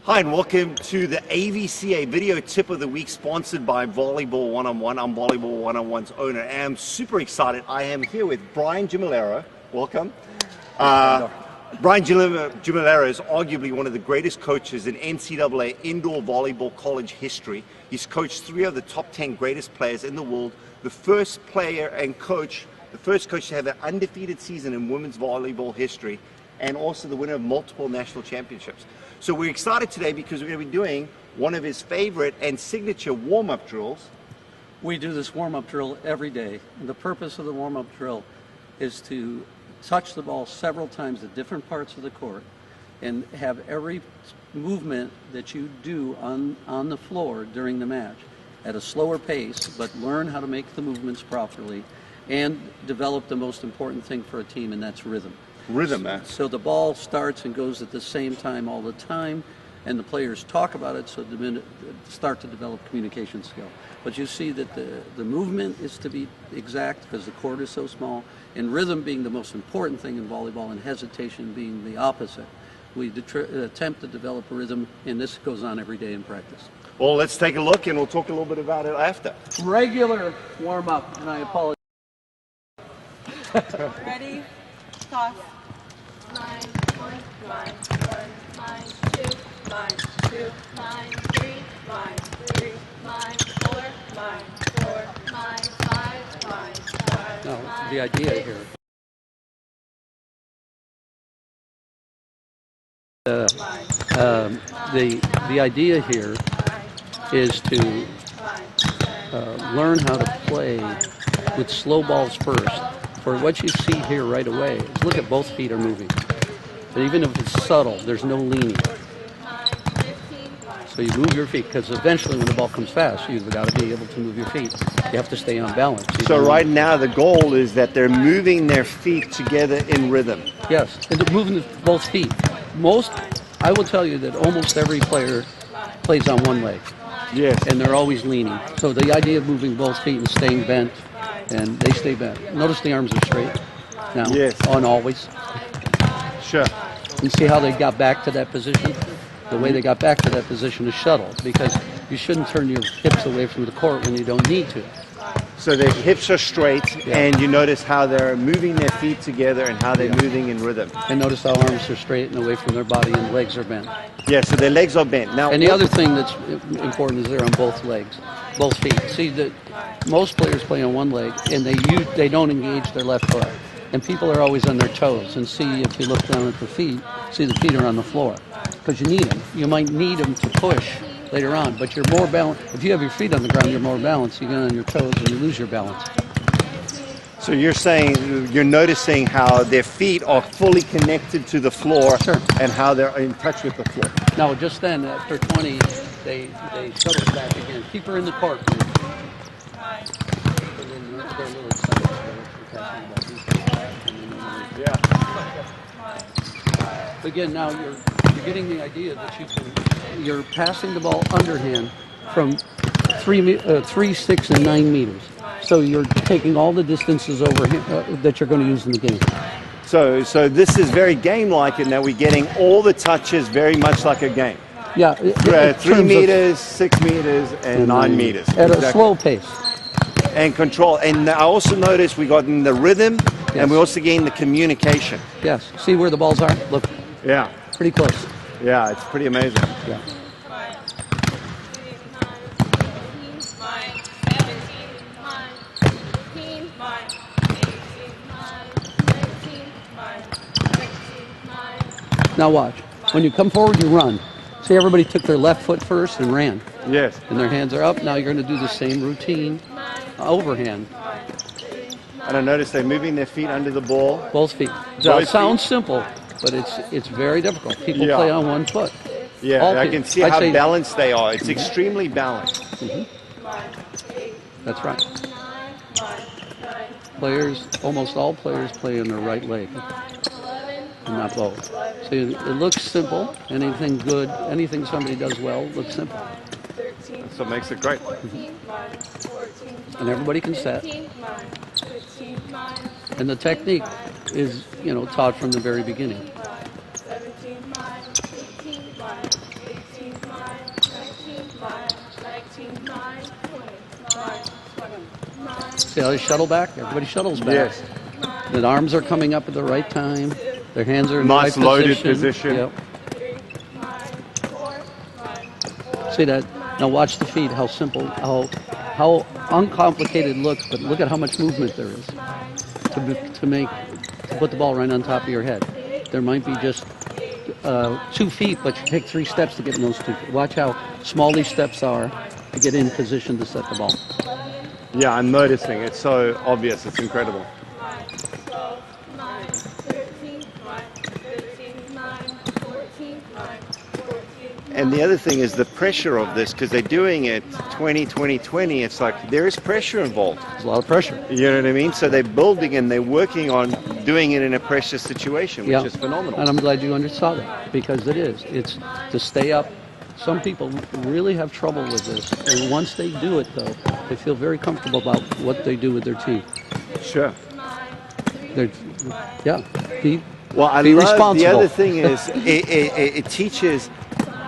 Hi, and welcome to the AVCA video tip of the week, sponsored by Volleyball One-on-One. I'm Volleyball One-on-One's owner, and I'm super excited. I am here with Brian Gimolero. Welcome. Brian Gimolero is arguably one of the greatest coaches in NCAA indoor volleyball college history. He's coached 3 of the top 10 greatest players in the world, the first coach to have an undefeated season in women's volleyball history, and also the winner of multiple national championships. So we're excited today because we're going to be doing one of his favorite and signature warm-up drills. We do this warm-up drill every day. And the purpose of the warm-up drill is to touch the ball several times at different parts of the court and have every movement that you do on the floor during the match at a slower pace, but learn how to make the movements properly and develop the most important thing for a team, and that's rhythm. So the ball starts and goes at the same time all the time, and the players talk about it, so start to develop communication skill. But you see that the movement is to be exact because the court is so small, and rhythm being the most important thing in volleyball and hesitation being the opposite. We attempt to develop a rhythm, and this goes on every day in practice. Well, let's take a look, and we'll talk a little bit about it after. Regular warm-up, and I apologize. Ready? Toss. Line, 1, line, 2, line, 2, line, 3, line, 3, line, 4, line, 4, line, 5, line, 5. Now, the idea here. The idea here is to learn how to play with slow balls first. For what you see here right away, is look at both feet are moving. But even if it's subtle, there's no leaning. So you move your feet, because eventually when the ball comes fast, you've got to be able to move your feet. You have to stay on balance. So right now the goal is that they're moving their feet together in rhythm. Yes, and they're moving both feet. I will tell you that almost every player plays on one leg. Yes. And they're always leaning. So the idea of moving both feet and staying bent, and they stay bent. Notice the arms are straight now. Yes. On always. Sure. And see how they got back to that position? The way they got back to that position is shuttle, because you shouldn't turn your hips away from the court when you don't need to. So their hips are straight, Yeah. and you notice how they're moving their feet together and how they're moving in rhythm. And notice how arms are straight and away from their body and legs are bent. Yeah, so their legs are bent. Now, And the other thing that's important is they're on both legs, both feet. See, that most players play on one leg, and they don't engage their left foot. And people are always on their toes. And see, if you look down at the feet, see the feet are on the floor, because you need them. You might need them to push later on, but you're more balanced. If you have your feet on the ground, you're more balanced. You get on your toes and you lose your balance. So you're saying, you're noticing how their feet are fully connected to the floor. Sure. And how they're in touch with the floor. Now, just then, after 20, they shuttle back again. Keep her in the court, please. And then they're a little excited. Yeah. Again, now you're getting the idea that you're passing the ball underhand from 3, 6, and 9 meters. So you're taking all the distances over that you're going to use in the game. So this is very game-like in that we're getting all the touches very much like a game. Yeah. 3 meters, 6 meters, and 9 meters. At a slow pace. And control. And I also noticed we got in the rhythm, Yes. and we also gained the communication. Yes. See where the balls are? Look. Yeah. Pretty close. Yeah, it's pretty amazing. Yeah. Now watch. When you come forward, you run. See, everybody took their left foot first and ran. Yes. And their hands are up. Now you're going to do the same routine. Overhand. And I noticed they're moving their feet under the ball. Both feet. Both It sounds simple, but it's very difficult. People Yeah. play on one foot. Yeah, All I pe- can see I'd how say- balanced they are. It's extremely balanced. That's right. Almost all players play on their right leg, and not both. So it looks simple. Anything somebody does well looks simple. That's what makes it great. And everybody can set. And the technique is, taught from the very beginning. See how they shuttle back? Everybody shuttles back. Yes. The arms are coming up at the right time. Their hands are in Nice the right loaded position. Yep. See that? Now watch the feet. How simple, how uncomplicated it looks, but look at how much movement there is to put the ball right on top of your head. There might be just 2 feet, but you take 3 steps to get in those 2 feet. Watch how small these steps are to get in position to set the ball. Yeah, I'm noticing. It's so obvious. It's incredible. And the other thing is the pressure of this, because they're doing it 20, it's like there is pressure involved. There's a lot of pressure. You know what I mean? So they're building and they're working on doing it in a pressure situation, which is phenomenal. And I'm glad you saw that, because it is. It's to stay up. Some people really have trouble with this. And once they do it, though, they feel very comfortable about what they do with their team. Sure. Be Well, I be love responsible. the other thing is it teaches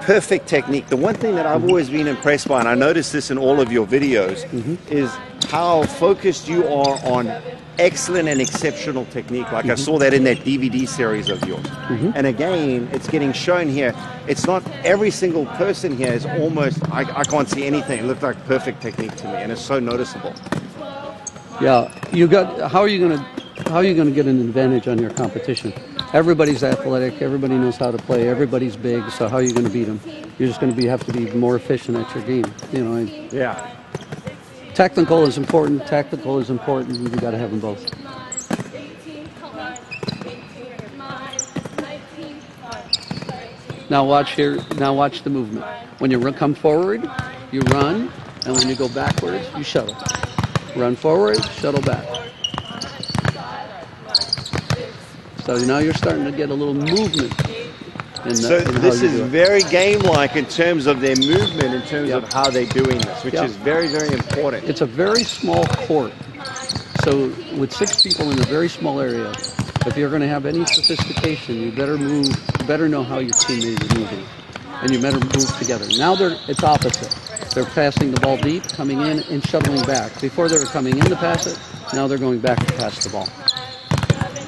perfect technique. The one thing that I've always been impressed by, and I noticed this in all of your videos, is how focused you are on excellent and exceptional technique. Like I saw that in that DVD series of yours. And again, it's getting shown here. It's not every single person here is almost, I can't see anything. It looked like perfect technique to me, and it's so noticeable. Yeah, how are you going to get an advantage on your competition? Everybody's athletic, everybody knows how to play, everybody's big, so how are you going to beat them? You're just going to have to be more efficient at your game. Yeah. Technical is important, tactical is important, and you got to have them both. Now watch the movement. When you come forward, you run, and when you go backwards, you shuttle. Run forward, shuttle back. So now you're starting to get a little movement. So this is very game-like in terms of their movement, in terms of how they're doing this, which is very, very important. It's a very small court. So with 6 people in a very small area, if you're going to have any sophistication, you better know how your teammate is moving. And you better move together. Now it's opposite. They're passing the ball deep, coming in, and shuttling back. Before they were coming in to pass it, now they're going back to pass the ball.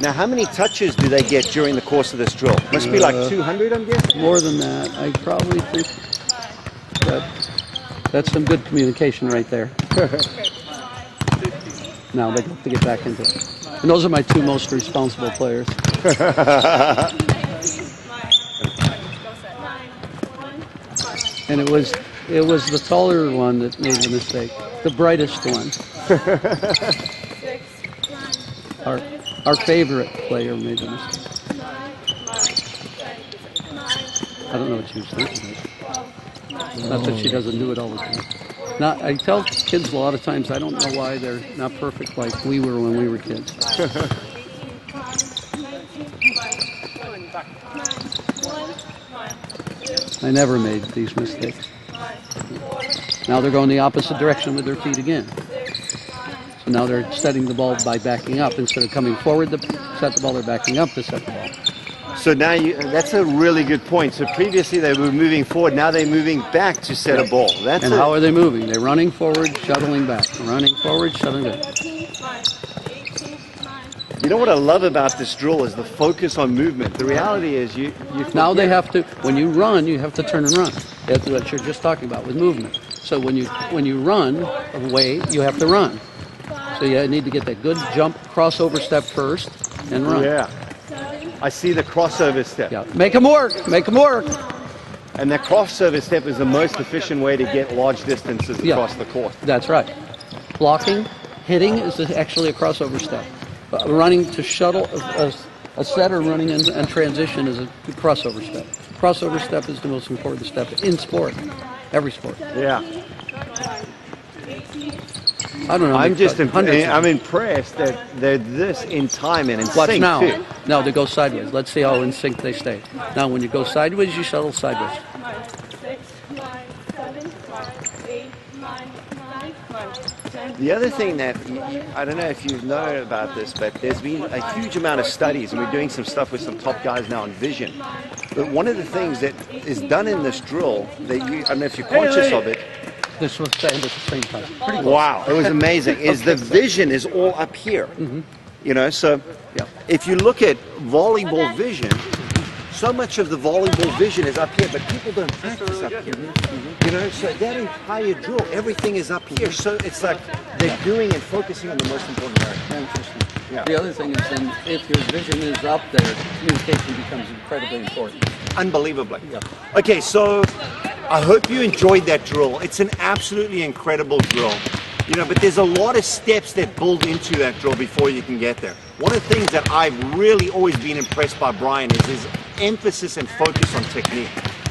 Now, how many touches do they get during the course of this drill? Must be like 200, I'm guessing? More than that. I probably think that's some good communication right there. Now they have to get back into it. And those are my 2 most responsible players. And it was the taller one that made the mistake. The brightest one. Our favorite player made the mistake. I don't know what she was thinking. Not that she doesn't do it all the time. I tell kids a lot of times I don't know why they're not perfect like we were when we were kids. I never made these mistakes. Now they're going the opposite direction with their feet again. So now they're setting the ball by backing up. Instead of coming forward to set the ball, they're backing up to set the ball. So now that's a really good point. So previously they were moving forward. Now they're moving back to set a ball. How are they moving? They're running forward, shuttling back. Running forward, shuttling back. You know what I love about this drill is the focus on movement. The reality is you now they have to, when you run, you have to turn and run. That's what you're just talking about with movement. So when you run away, you have to run. So you need to get that good jump, crossover step first, and run. Yeah. I see the crossover step. Yeah. Make them work. Make them work. And that crossover step is the most efficient way to get large distances across the court. That's right. Blocking, hitting is actually a crossover step. Running to shuttle a setter running and transition is a crossover step. Crossover step is the most important step in sport, every sport. Yeah. I don't know. I'm impressed that they're this in time and in Watch sync now. too. Now they go sideways. Let's see how in sync they stay. Now when you go sideways, you shuttle sideways. 6, 9, 7, 8, 9, 10. The other thing that, I don't know if you know about this, but there's been a huge amount of studies, and we're doing some stuff with some top guys now in vision. But one of the things that is done in this drill, that I don't know if you're conscious of it, this was stand at the same time. Pretty close. Wow, it was amazing. Is the vision is all up here. You know, so Yeah. if you look at volleyball vision, so much of the volleyball vision is up here, but people don't practice up here. You know, so that entire drill, everything is up here. So it's like they're doing and focusing on the most important area. Interesting. Yeah. The other thing is then if your vision is up there, communication becomes incredibly important. Unbelievably. Yeah. Okay, so I hope you enjoyed that drill. It's an absolutely incredible drill. You know, but there's a lot of steps that build into that drill before you can get there. One of the things that I've really always been impressed by Brian is his emphasis and focus on technique.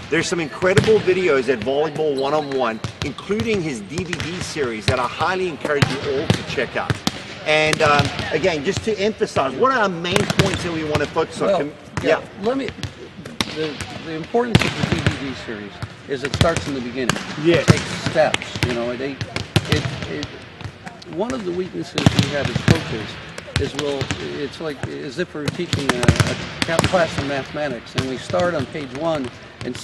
There's some incredible videos at Volleyball 101, including his DVD series that I highly encourage you all to check out. And again, just to emphasize, what are our main points that we want to focus on? Well, yeah. Let me. The importance of the DVD series is it starts in the beginning. Yeah. It takes steps. You know, one of the weaknesses we have as coaches is it's like as if we're teaching a class of mathematics and we start on page 1 and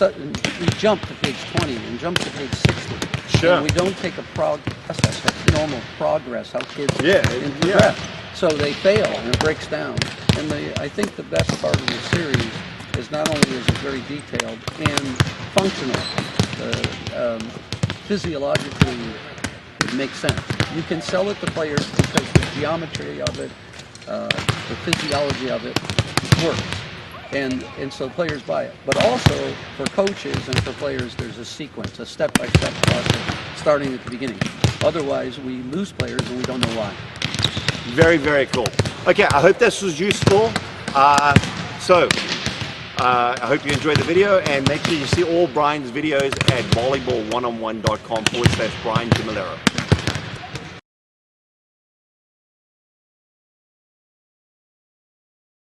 we jump to page 20 and jump to page 60. Sure. And we don't take a process, that's normal progress, how kids progress. Yeah. So they fail and it breaks down. And I think the best part of the series is not only is it very detailed and functional, physiologically it makes sense. You can sell it to players because the geometry of it, the physiology of it works. And so players buy it. But also for coaches and for players, there's a sequence, a step-by-step process starting at the beginning. Otherwise, we lose players and we don't know why. Very, very cool. Okay, I hope this was useful. I hope you enjoyed the video, and make sure you see all Brian's videos at volleyball1on1.com/Brian Gimilero.